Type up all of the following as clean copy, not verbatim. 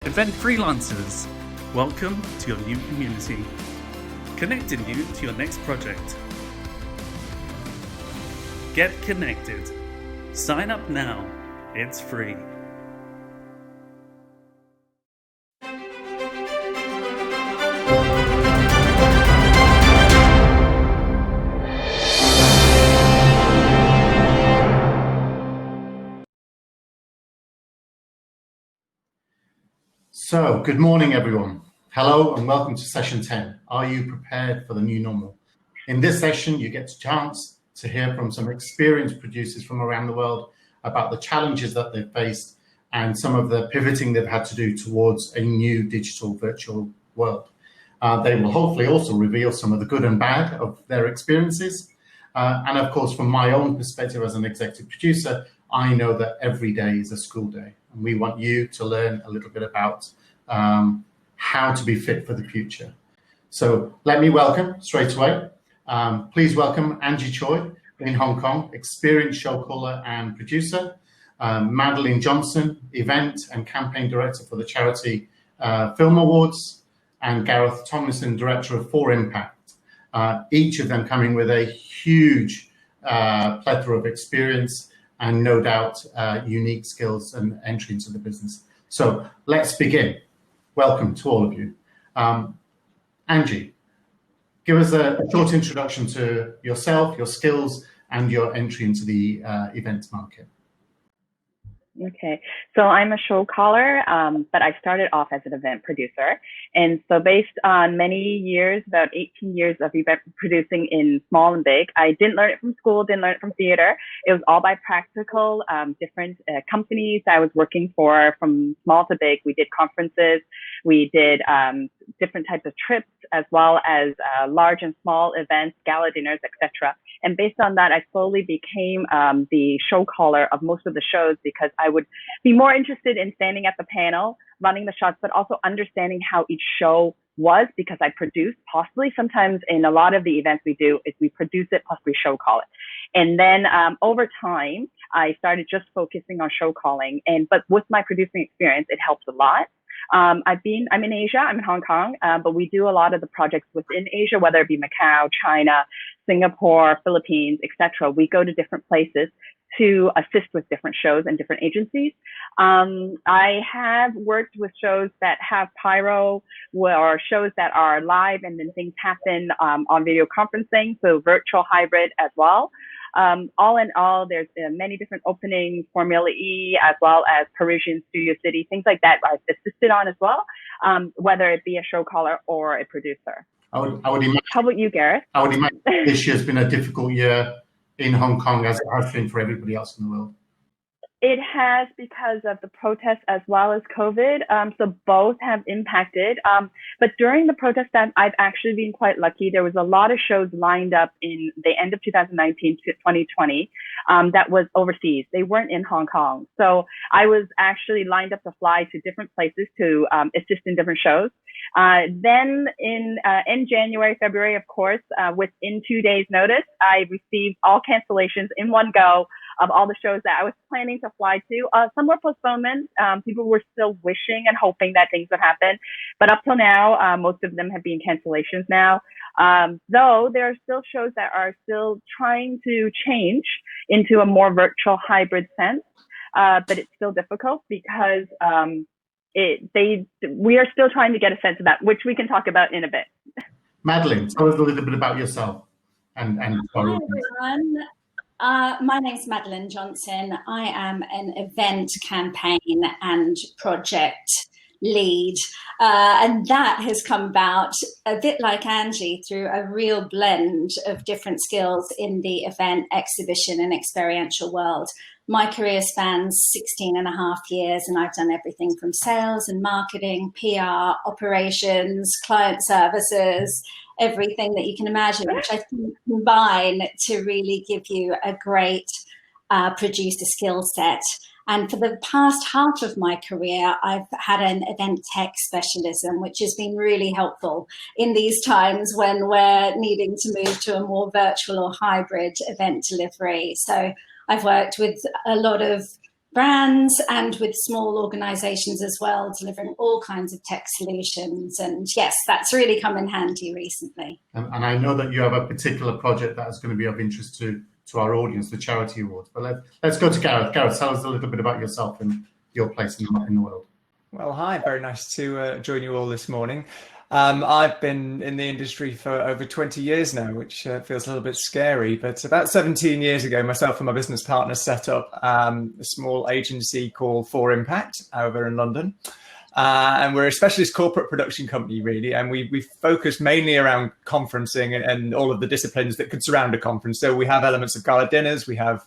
Event Freelancers, welcome to your new community, connecting you to your next project. Get connected. Sign up now. It's free. So, good morning, everyone. Hello and welcome to session 10. Are you prepared for the new normal? In this session, you get a chance to hear from some experienced producers from around the world about the challenges that they've faced and some of the pivoting they've had to do towards a new digital virtual world. They will hopefully also reveal some of the good and bad of their experiences. And of course, from my own perspective as an executive producer, I know that every day is a school day. And we want you to learn a little bit about how to be fit for the future. So let me welcome straight away. Please welcome Angie Choi in Hong Kong, experienced show caller and producer. Madeline Johnson, event and campaign director for the charity Film Awards. And Gareth Tomlinson, director of FourImpact. Each of them coming with a huge plethora of experience and no doubt unique skills and entry into the business. So let's begin. Welcome to all of you. Angie, give us a short introduction to yourself, your skills, and your entry into the event market. Okay, so I'm a show caller, but I started off as an event producer. And so based on many years, about 18 years of event producing in small and big, I didn't learn it from school, didn't learn it from theater. It was all by practical, different companies I was working for from small to big. We did conferences, we did different types of trips, as well as large and small events, gala dinners, etc. And based on that, I slowly became the show caller of most of the shows because I would be more interested in standing at the panel, running the shots, but also understanding how each show was because I produced. Possibly sometimes in a lot of the events we do is we produce it plus we show call it. And then over time, I started just focusing on show calling. But with my producing experience, it helps a lot. I'm in Asia, I'm in Hong Kong, but we do a lot of the projects within Asia, whether it be Macau, China, Singapore, Philippines, etc. We go to different places to assist with different shows and different agencies. I have worked with shows that have pyro or shows that are live and then things happen on video conferencing, so virtual hybrid as well. All in all, there's many different openings, Formula E, as well as Parisian Studio City, things like that I've assisted on as well, whether it be a show caller or a producer. I would imagine. How about you, Gareth? I would imagine this year's been a difficult year in Hong Kong as it has been for everybody else in the world. It has because of the protests as well as COVID. So both have impacted. But during the protest time, I've actually been quite lucky. There was a lot of shows lined up in the end of 2019 to 2020 that was overseas. They weren't in Hong Kong. So I was actually lined up to fly to different places to assist in different shows. Then in January, February, of course, within 2 days notice, I received all cancellations in one go of all the shows that I was planning to fly to. Some were postponements. People were still wishing and hoping that things would happen. But up till now, most of them have been cancellations now. Though there are still shows that are still trying to change into a more virtual hybrid sense. But it's still difficult because we are still trying to get a sense of that, which we can talk about in a bit. Madeline, tell us a little bit about yourself. Hi, everyone. My name's Madeline Johnson. I am an event campaign and project lead. And that has come about a bit like Angie through a real blend of different skills in the event, exhibition and experiential world. My career spans 16 and a half years, and I've done everything from sales and marketing, PR, operations, client services, everything that you can imagine, which I think combine to really give you a great producer skill set. And for the past half of my career, I've had an event tech specialism, which has been really helpful in these times when we're needing to move to a more virtual or hybrid event delivery. So I've worked with a lot of brands and with small organizations as well, delivering all kinds of tech solutions. And yes, that's really come in handy recently. And I know that you have a particular project that is going to be of interest to our audience, the Charity Awards. But let's go to Gareth. Gareth, tell us a little bit about yourself and your place in the world. Well, hi, very nice to join you all this morning. I've been in the industry for over 20 years now, which feels a little bit scary. But about 17 years ago, myself and my business partner set up a small agency called FourImpact over in London. And we're a specialist corporate production company, really. And we focus mainly around conferencing and all of the disciplines that could surround a conference. So we have elements of gala dinners, we have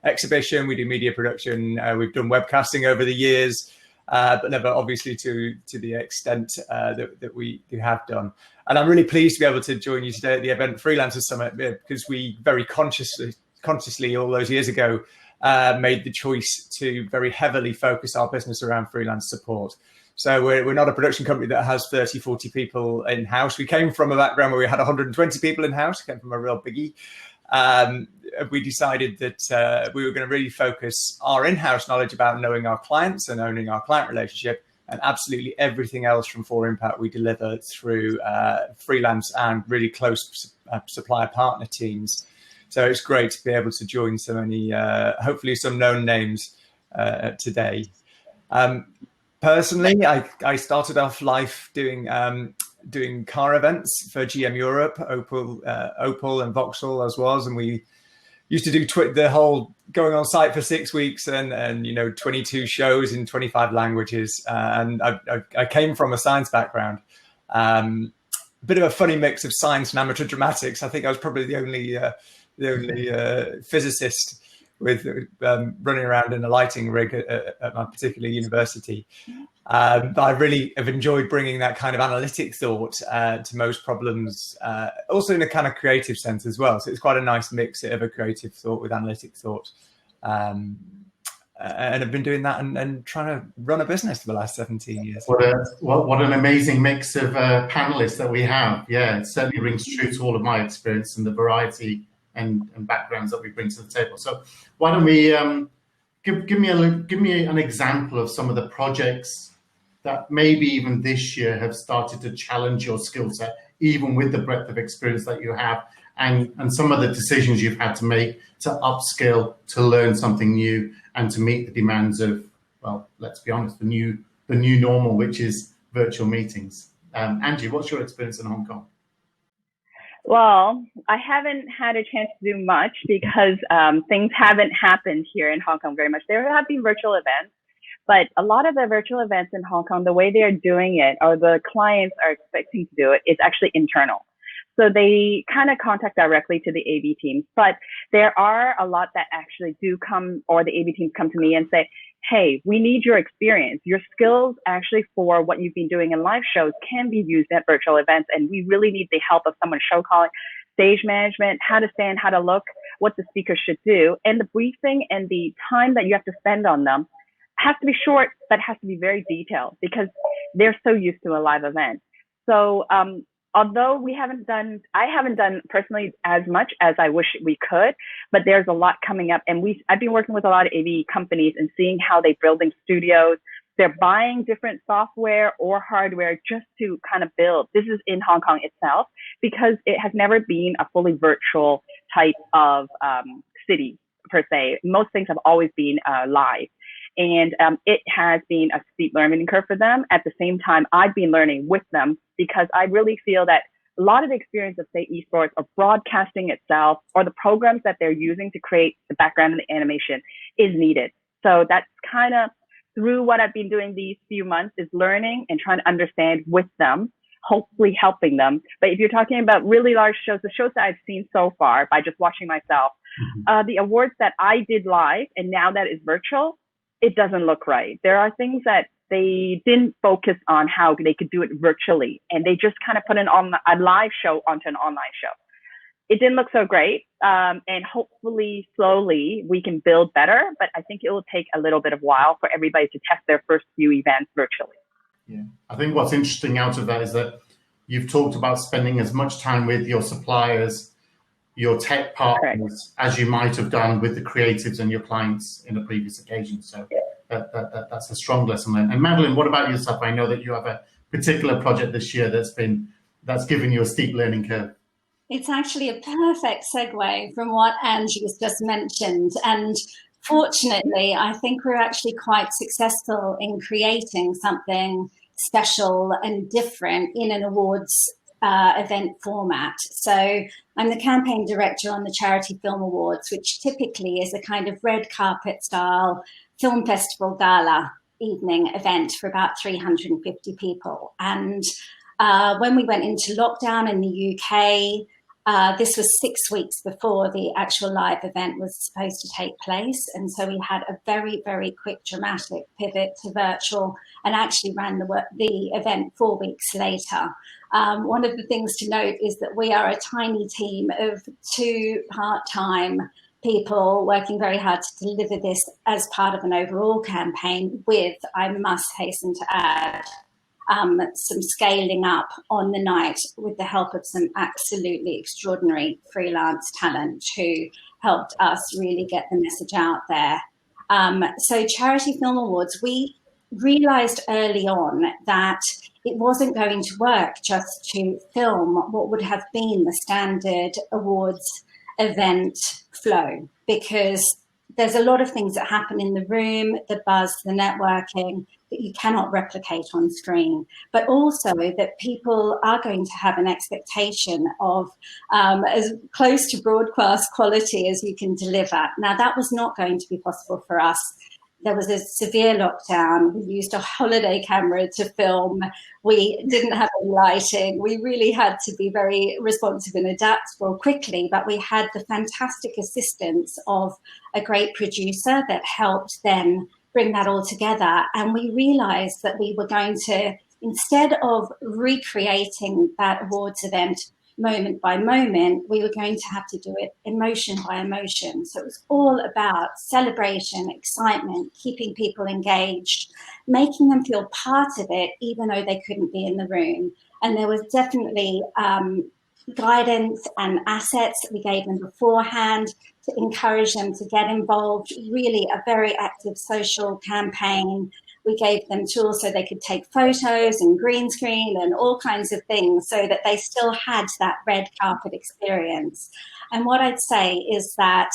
exhibition, we do media production, we've done webcasting over the years. But never obviously to the extent that we have done. And I'm really pleased to be able to join you today at the Event Freelancer Summit because we very consciously all those years ago made the choice to very heavily focus our business around freelance support. So we're not a production company that has 30, 40 people in-house. We came from a background where we had 120 people in-house, came from a real biggie. We decided that we were going to really focus our in-house knowledge about knowing our clients and owning our client relationship, and absolutely everything else from FourImpact we deliver through freelance and really close supplier partner teams. So it's great to be able to join so many, hopefully some known names today. Personally, I started off life doing car events for GM Europe, Opel and Vauxhall as was, and we used to do the whole going on site for 6 weeks and 22 shows in 25 languages. And I came from a science background, a bit of a funny mix of science and amateur dramatics. I think I was probably the only physicist with running around in a lighting rig at my particular university. But I really have enjoyed bringing that kind of analytic thought to most problems, also in a kind of creative sense as well. So it's quite a nice mix of a creative thought with analytic thought. And I've been doing that and trying to run a business for the last 17 years. What an amazing mix of panelists that we have. Yeah, it certainly rings true to all of my experience and the variety and backgrounds that we bring to the table. So why don't we give me an example of some of the projects that maybe even this year have started to challenge your skill set, even with the breadth of experience that you have, and some of the decisions you've had to make to upskill, to learn something new, and to meet the demands of, well, let's be honest, the new normal, which is virtual meetings. Angie, what's your experience in Hong Kong? Well, I haven't had a chance to do much because things haven't happened here in Hong Kong very much. There have been virtual events, but a lot of the virtual events in Hong Kong, the way they are doing it, or the clients are expecting to do it, is actually internal. So they kind of contact directly to the AV teams, but there are a lot that actually do come, or the AV teams come to me and say, hey, we need your experience. Your skills actually for what you've been doing in live shows can be used at virtual events. And we really need the help of someone show calling, stage management, how to stand, how to look, what the speaker should do. And the briefing and the time that you have to spend on them has to be short, but has to be very detailed because they're so used to a live event. So, although I haven't done personally as much as I wish we could, but there's a lot coming up. And I've been working with a lot of AV companies and seeing how they're building studios. They're buying different software or hardware just to kind of build. This is in Hong Kong itself, because it has never been a fully virtual type of city per se. Most things have always been live. And it has been a steep learning curve for them. At the same time, I've been learning with them because I really feel that a lot of the experience of, say, esports or broadcasting itself or the programs that they're using to create the background and the animation is needed. So that's kind of through what I've been doing these few months, is learning and trying to understand with them, hopefully helping them. But if you're talking about really large shows, the shows that I've seen so far by just watching myself, the awards that I did live and now that is virtual, it doesn't look right. There are things that they didn't focus on how they could do it virtually, and they just kind of put a live show onto an online show. It didn't look so great, and hopefully slowly we can build better, but I think it will take a little bit of while for everybody to test their first few events virtually. Yeah, I think what's interesting out of that is that you've talked about spending as much time with your suppliers, your tech partners as you might have done with the creatives and your clients in a previous occasion. So that's a strong lesson learned. And Madeline, what about yourself? I know that you have a particular project this year that's given you a steep learning curve. It's actually a perfect segue from what Angie has just mentioned. And fortunately, I think we're actually quite successful in creating something special and different in an awards event format. So I'm the campaign director on the Charity Film Awards, which typically is a kind of red carpet style film festival gala evening event for about 350 people. And when we went into lockdown in the UK, this was 6 weeks before the actual live event was supposed to take place. And so we had a very, very quick dramatic pivot to virtual and actually ran the event 4 weeks later. One of the things to note is that we are a tiny team of 2 part-time people working very hard to deliver this as part of an overall campaign with, I must hasten to add, some scaling up on the night with the help of some absolutely extraordinary freelance talent who helped us really get the message out there. So Charity Film Awards, we realized early on that it wasn't going to work just to film what would have been the standard awards event flow, because there's a lot of things that happen in the room, the buzz, the networking, that you cannot replicate on screen, but also that people are going to have an expectation of as close to broadcast quality as you can deliver. Now, that was not going to be possible for us. There was a severe lockdown. We used a holiday camera to film. We didn't have any lighting. We really had to be very responsive and adaptable quickly, but we had the fantastic assistance of a great producer that helped then bring that all together. And we realized that we were going to, instead of recreating that awards event moment by moment, we were going to have to do it emotion by emotion. So it was all about celebration, excitement, keeping people engaged, making them feel part of it, even though they couldn't be in the room. And there was definitely guidance and assets that we gave them beforehand to encourage them to get involved. Really a very active social campaign. We gave them tools so they could take photos and green screen and all kinds of things so that they still had that red carpet experience. And what I'd say is that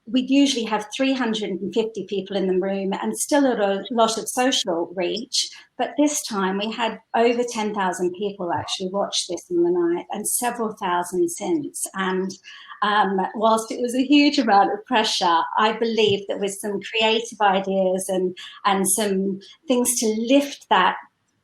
we'd usually have 350 people in the room and still a lot of social reach. But this time we had over 10,000 people actually watch this in the night and several thousand since. And whilst it was a huge amount of pressure, I believe that with some creative ideas and some things to lift that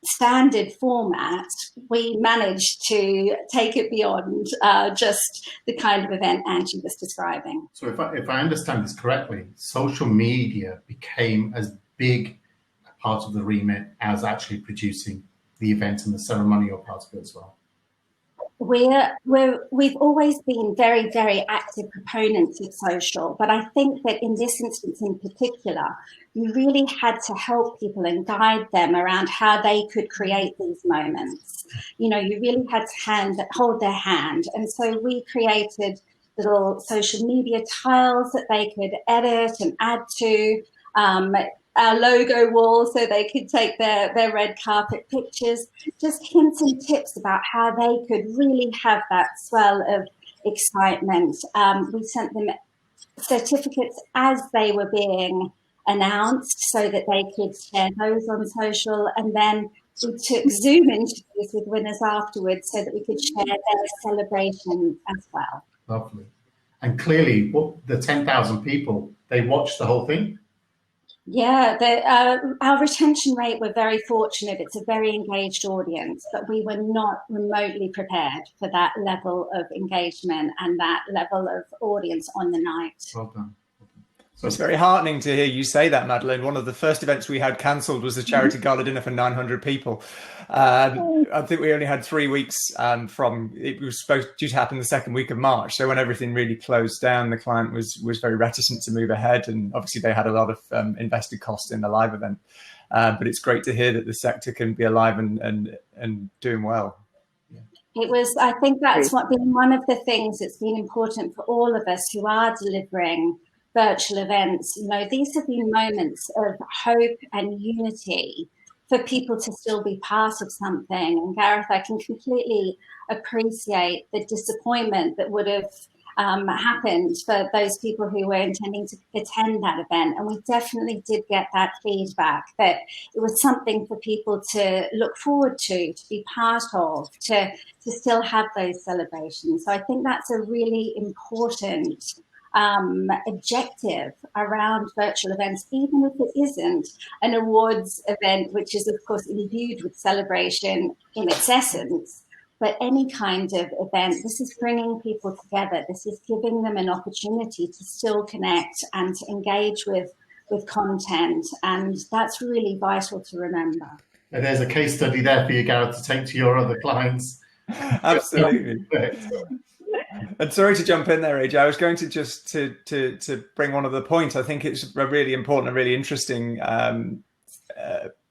standard format, we managed to take it beyond just the kind of event Angie was describing. So if I understand this correctly, social media became as big a part of the remit as actually producing the event and the ceremonial part of it as well. We've always been very, very active proponents of social, but I think that in this instance in particular, you really had to help people and guide them around how they could create these moments. You know, you really had to hold their hand. And so we created little social media tiles that they could edit and add to, our logo wall so they could take their red carpet pictures, just hints and tips about how they could really have that swell of excitement. We sent them certificates as they were being announced so that they could share those on social, and then we took Zoom interviews with winners afterwards so that we could share their celebration as well. Lovely. And clearly, the 10,000 people, they watched the whole thing? Yeah, our retention rate, we're very fortunate. It's a very engaged audience, but we were not remotely prepared for that level of engagement and that level of audience on the night. Well done. So it's very heartening to hear you say that, Madeline. One of the first events we had cancelled was the charity gala dinner for 900 people. I think we only had 3 weeks from it was due to happen the second week of March. So when everything really closed down, the client was very reticent to move ahead, and obviously they had a lot of invested cost in the live event. But it's great to hear that the sector can be alive and doing well. It was, I think that's been one of the things that's been important for all of us who are delivering virtual events. You know, these have been moments of hope and unity for people to still be part of something. And Gareth, I can completely appreciate the disappointment that would have happened for those people who were intending to attend that event. And we definitely did get that feedback that it was something for people to look forward to be part of, to still have those celebrations. So I think that's a really important objective around virtual events, even if it isn't an awards event, which is of course imbued with celebration in its essence. But any kind of event, this is bringing people together. This is giving them an opportunity to still connect and to engage with content. And that's really vital to remember. And there's a case study there for you, Gareth, to take to your other clients. Absolutely. And sorry to jump in there, Angie. I was going to just to bring one other point. I think it's a really important and really interesting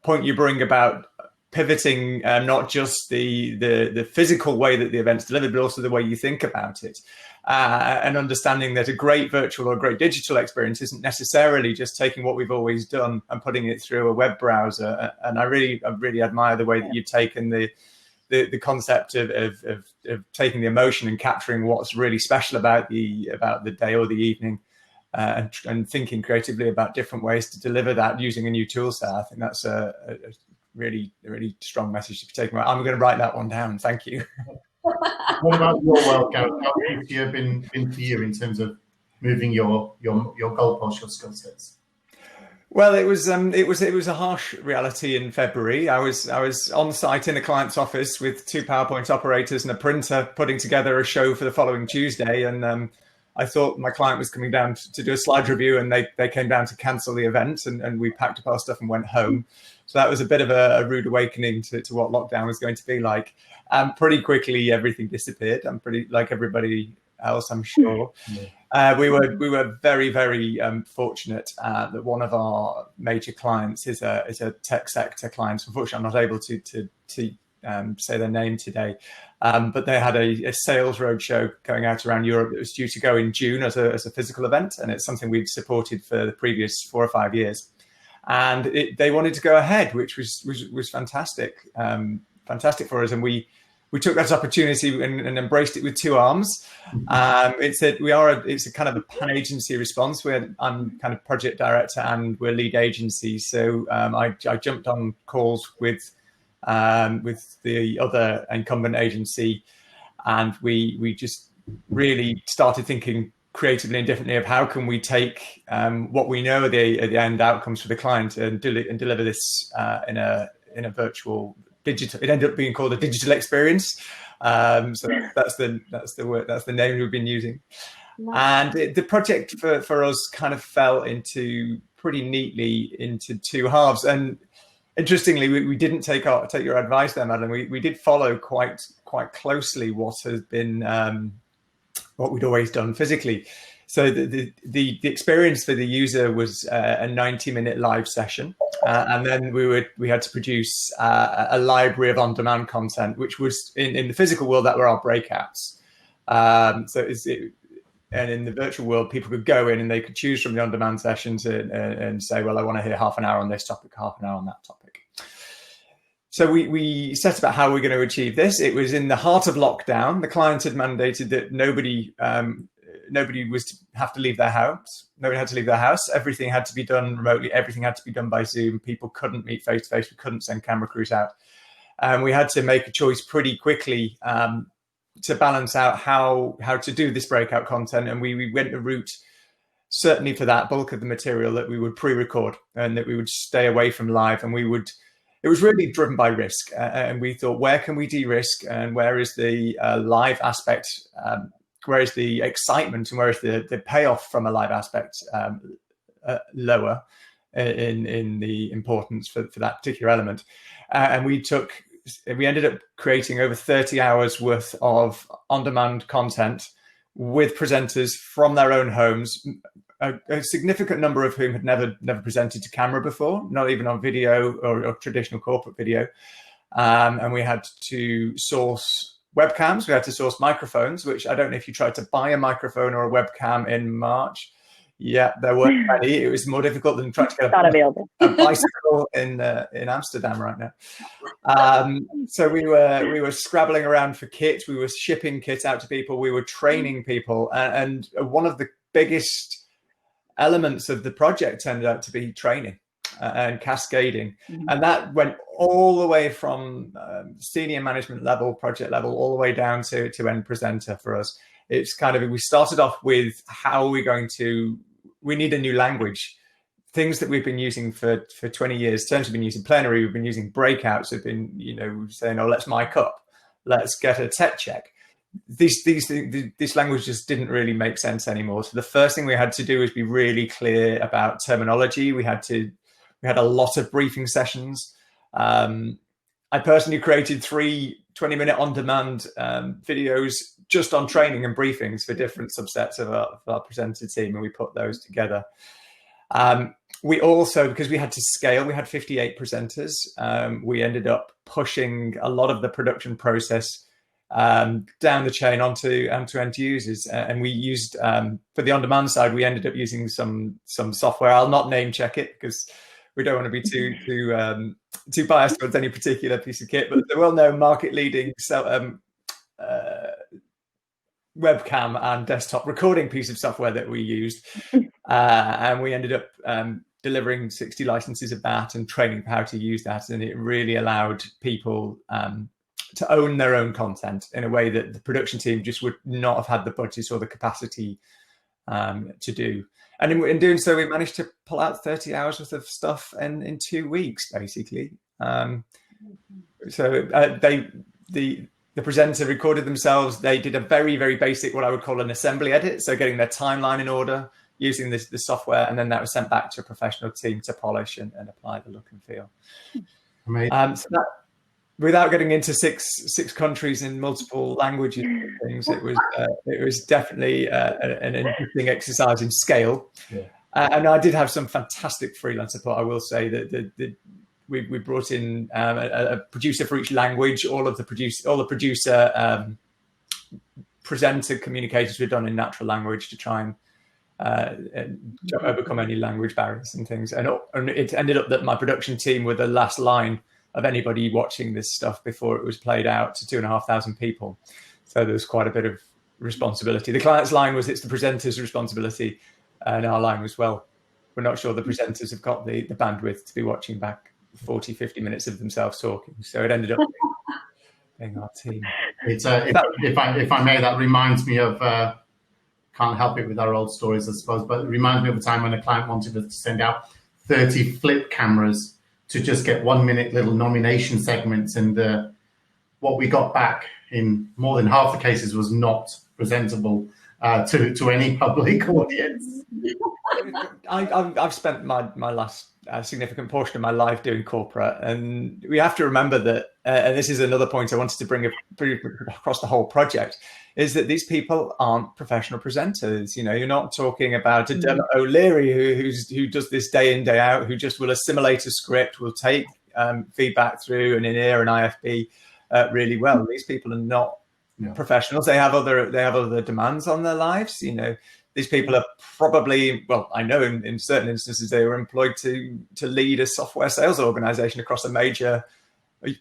point you bring about pivoting not just the physical way that the event's delivered, but also the way you think about it, and understanding that a great virtual or a great digital experience isn't necessarily just taking what we've always done and putting it through a web browser. And I really admire the way that you've taken the concept of taking the emotion and capturing what's really special about the day or the evening, and thinking creatively about different ways to deliver that using a new tool set. I think that's a really strong message to be taken. I'm going to write that one down. Thank you. What about your world, Gareth? How has it been for you in terms of moving your goalposts, your skill sets? Well, it was a harsh reality in February. I was on site in a client's office with 2 PowerPoint operators and a printer, putting together a show for the following Tuesday, and I thought my client was coming down to do a slide review, and they came down to cancel the event, and we packed up our stuff and went home. So that was a bit of a rude awakening to what lockdown was going to be like. Pretty quickly, everything disappeared. I'm pretty like everybody else, I'm sure. We were very, very fortunate that one of our major clients is a tech sector client. Unfortunately, I'm not able to say their name today, but they had a sales roadshow going out around Europe that was due to go in June as a physical event, and it's something we'd supported for the previous 4 or 5 years. And they wanted to go ahead, which was fantastic, fantastic for us, and we took that opportunity and embraced it with 2 arms. It's a kind of a pan-agency response. I'm kind of project director and we're lead agency. So I jumped on calls with the other incumbent agency, and we just really started thinking creatively and differently of how can we take what we know are the end outcomes for the client and deliver this in a virtual digital. It ended up being called a digital experience. So that's the word, that's the name we've been using. And the project for us kind of fell into pretty neatly into 2 halves. And interestingly, we didn't take your advice there, Madeline. We did follow quite closely what has been what we'd always done physically. So the experience for the user was a 90-minute live session, and then we had to produce a library of on-demand content, which was in the physical world that were our breakouts. And in the virtual world, people could go in and they could choose from the on-demand sessions and say, well, I want to hear half an hour on this topic, half an hour on that topic. So we set about how we're going to achieve this. It was in the heart of lockdown. The client had mandated that nobody was to have to leave their house. Nobody had to leave their house. Everything had to be done remotely. Everything had to be done by Zoom. People couldn't meet face to face. We couldn't send camera crews out. And we had to make a choice pretty quickly to balance out how to do this breakout content. And we went the route, certainly for that bulk of the material, that we would pre-record and that we would stay away from live. And it was really driven by risk. And we thought, where can we de-risk and where is the live aspect, where is the excitement and where is the payoff from a live aspect lower in the importance for that particular element. And we ended up creating over 30 hours worth of on-demand content with presenters from their own homes, a significant number of whom had never presented to camera before, not even on video or traditional corporate video. And we had to source webcams. We had to source microphones, which I don't know if you tried to buy a microphone or a webcam in March. Yeah, there weren't many. It was more difficult than trying to get a bicycle in Amsterdam right now. So we were scrabbling around for kit. We were shipping kit out to people. We were training people, and one of the biggest elements of the project turned out to be training and cascading, and that went all the way from senior management level, project level, all the way down to end presenter for us. It's kind of, we started off with how are we going to. We need a new language. Things that we've been using for 20 years, terms we've been using plenary, we've been using breakouts, we've been, saying, oh, let's mic up, let's get a tech check. This language just didn't really make sense anymore. So the first thing we had to do was be really clear about terminology. We had a lot of briefing sessions. I personally created 3 20-minute on-demand videos just on training and briefings for different subsets of our presenter team, and we put those together. We also, because we had to scale, we had 58 presenters. We ended up pushing a lot of the production process down the chain onto end users, and we used for the on-demand side, we ended up using some software. I'll not name check it because we don't want to be too biased towards any particular piece of kit, but the well-known market-leading webcam and desktop recording piece of software that we used, and we ended up delivering 60 licenses of that and training how to use that, and it really allowed people to own their own content in a way that the production team just would not have had the budget or the capacity to do. And in doing so, we managed to pull out 30 hours worth of stuff in 2 weeks, basically. So the presenter recorded themselves. They did a very, very basic, what I would call an assembly edit. So getting their timeline in order using the software, and then that was sent back to a professional team to polish and apply the look and feel. Amazing. So that, without getting into six countries in multiple languages and things, it was definitely an interesting exercise in scale. Yeah. And I did have some fantastic freelance support. I will say that we brought in a producer for each language. All the producer presenter communications were done in natural language to try and overcome any language barriers and things. And it ended up that my production team were the last line of anybody watching this stuff before it was played out to 2,500 people. So there was quite a bit of responsibility. The client's line was, it's the presenter's responsibility. And our line was, well, we're not sure the presenters have got the bandwidth to be watching back 40, 50 minutes of themselves talking. So it ended up being our team. It's if I may, that reminds me of, can't help it with our old stories, I suppose, but it reminds me of a time when a client wanted us to send out 30 flip cameras to just get 1 minute little nomination segments. And what we got back in more than half the cases was not presentable to any public audience. I've spent my last significant portion of my life doing corporate, and we have to remember that, and this is another point I wanted to bring across the whole project, is that these people aren't professional presenters. You know, you're not talking about a Dermot O'Leary who does this day in, day out, who just will assimilate a script, will take feedback through an in-ear and IFB really well. These people are not professionals. They have other demands on their lives. You know, these people are probably, well, I know in certain instances they were employed to lead a software sales organization across a major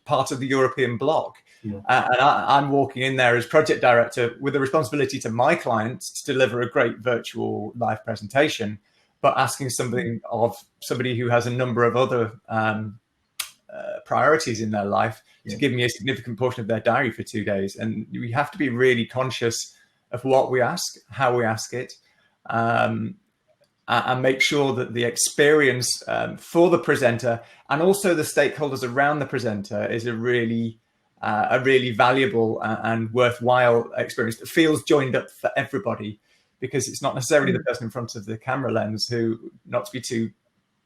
part of the European bloc. Yeah. And I'm walking in there as project director with the responsibility to my clients to deliver a great virtual live presentation, but asking somebody who has a number of other priorities in their life to give me a significant portion of their diary for 2 days. And we have to be really conscious of what we ask, how we ask it, and make sure that the experience for the presenter and also the stakeholders around the presenter is a really valuable and worthwhile experience that feels joined up for everybody, because it's not necessarily the person in front of the camera lens who, not to be too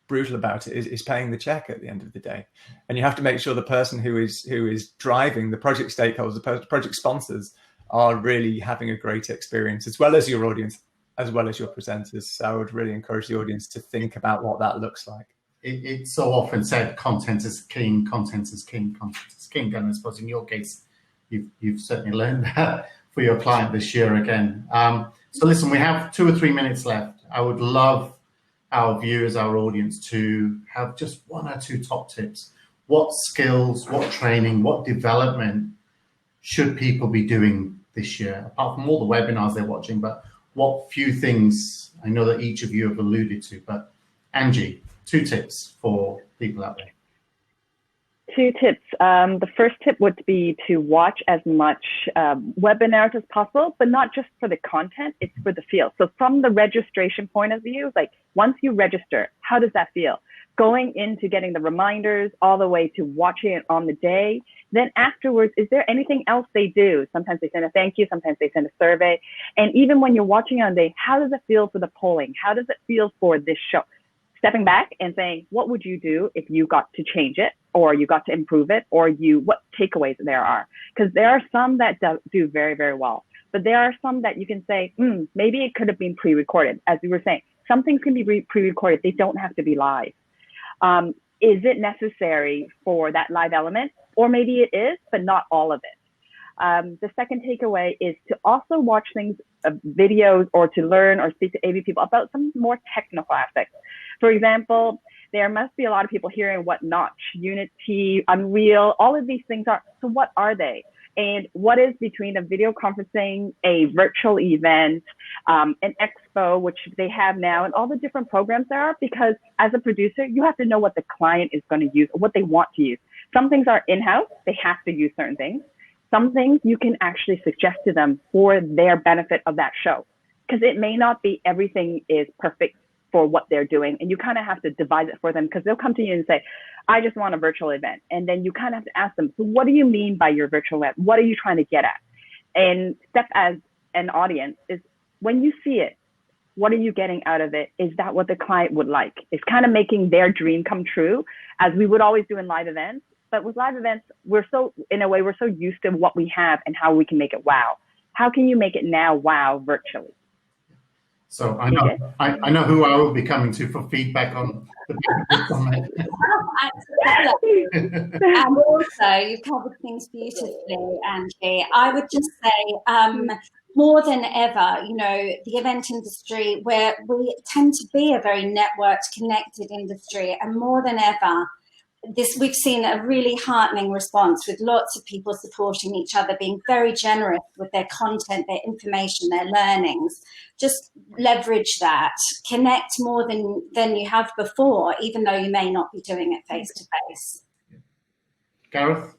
brutal about it, is paying the check at the end of the day. And you have to make sure the person who is driving the project stakeholders, the project sponsors, are really having a great experience, as well as your audience, as well as your presenters. So I would really encourage the audience to think about what that looks like. It's so often said, content is king, content is king, content is king. And I suppose in your case, you've certainly learned that for your client this year again. So listen, we have 2 or 3 minutes left. I would love our viewers, our audience, to have just 1 or 2 top tips. What skills, what training, what development should people be doing this year, apart from all the webinars they're watching? But what few things, I know that each of you have alluded to, but Angie, 2 tips for people out there. 2 tips. The first tip would be to watch as much webinars as possible, but not just for the content, it's for the feel. So from the registration point of view, like once you register, how does that feel? Going into getting the reminders all the way to watching it on the day. Then afterwards, is there anything else they do? Sometimes they send a thank you, sometimes they send a survey. And even when you're watching on the day, how does it feel for the polling? How does it feel for this show? Stepping back and saying, what would you do if you got to change it, or you got to improve it, or what takeaways there are? Because there are some that do very, very well, but there are some that you can say, maybe it could have been pre-recorded. As we were saying, some things can be pre-recorded. They don't have to be live. Is it necessary for that live element? Or maybe it is, but not all of it. The second takeaway is to also watch things, videos, or to learn or speak to AV people about some more technical aspects. For example, there must be a lot of people hearing what Notch, Unity, Unreal, all of these things are. So what are they? And what is between a video conferencing, a virtual event, an expo, which they have now, and all the different programs there are? Because as a producer, you have to know what the client is going to use, or what they want to use. Some things are in-house. They have to use certain things. Some things you can actually suggest to them for their benefit of that show, because it may not be everything is perfect for what they're doing. And you kind of have to devise it for them, because they'll come to you and say, I just want a virtual event. And then you kind of have to ask them, so what do you mean by your virtual event? What are you trying to get at? And step as an audience is, when you see it, what are you getting out of it? Is that what the client would like? It's kind of making their dream come true, as we would always do in live events. But with live events, we're so used to what we have and how we can make it wow. How can you make it now wow virtually? So I know who I will be coming to for feedback on the summit. And also, you've covered things beautifully, Angie. I would just say, more than ever, the event industry, where we tend to be a very networked, connected industry, and more than ever, we've seen a really heartening response, with lots of people supporting each other, being very generous with their content, their information, their learnings. Just leverage that, connect more than you have before, even though you may not be doing it face to face. Gareth,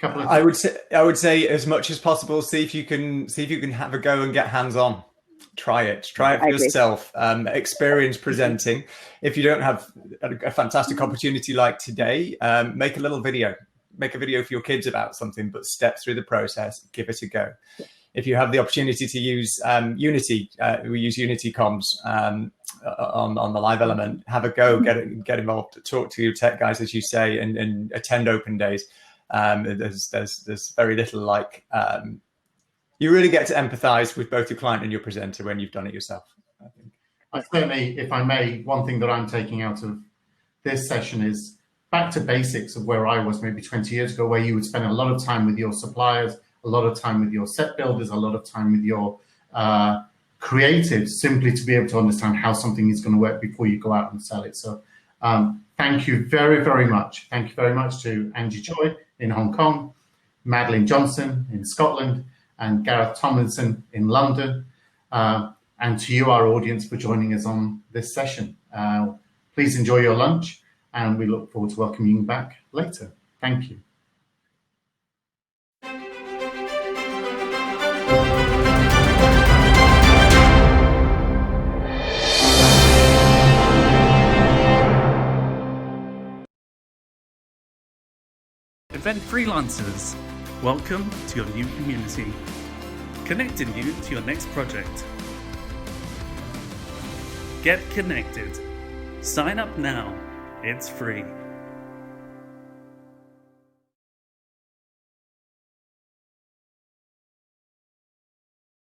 I would say as much as possible, see if you can have a go and get hands on. Try it for yourself. Experience presenting. If you don't have a fantastic opportunity like today, make a little video. Make a video for your kids about something, but step through the process. Give it a go. If you have the opportunity to use Unity, we use Unity comms on the live element. Have a go. Get involved. Talk to your tech guys, as you say, and attend open days. There's very little like. You really get to empathize with both your client and your presenter when you've done it yourself, I think. I certainly, if I may, one thing that I'm taking out of this session is back to basics of where I was maybe 20 years ago, where you would spend a lot of time with your suppliers, a lot of time with your set builders, a lot of time with your creatives, simply to be able to understand how something is going to work before you go out and sell it. So thank you very, very much. Thank you very much to Angie Choi in Hong Kong, Madeleine Johnson in Scotland, and Gareth Tomlinson in London, and to you, our audience, for joining us on this session. Please enjoy your lunch, and we look forward to welcoming you back later. Thank you. Event freelancers, welcome to your new community, connecting you to your next project. Get connected. Sign up now. It's free.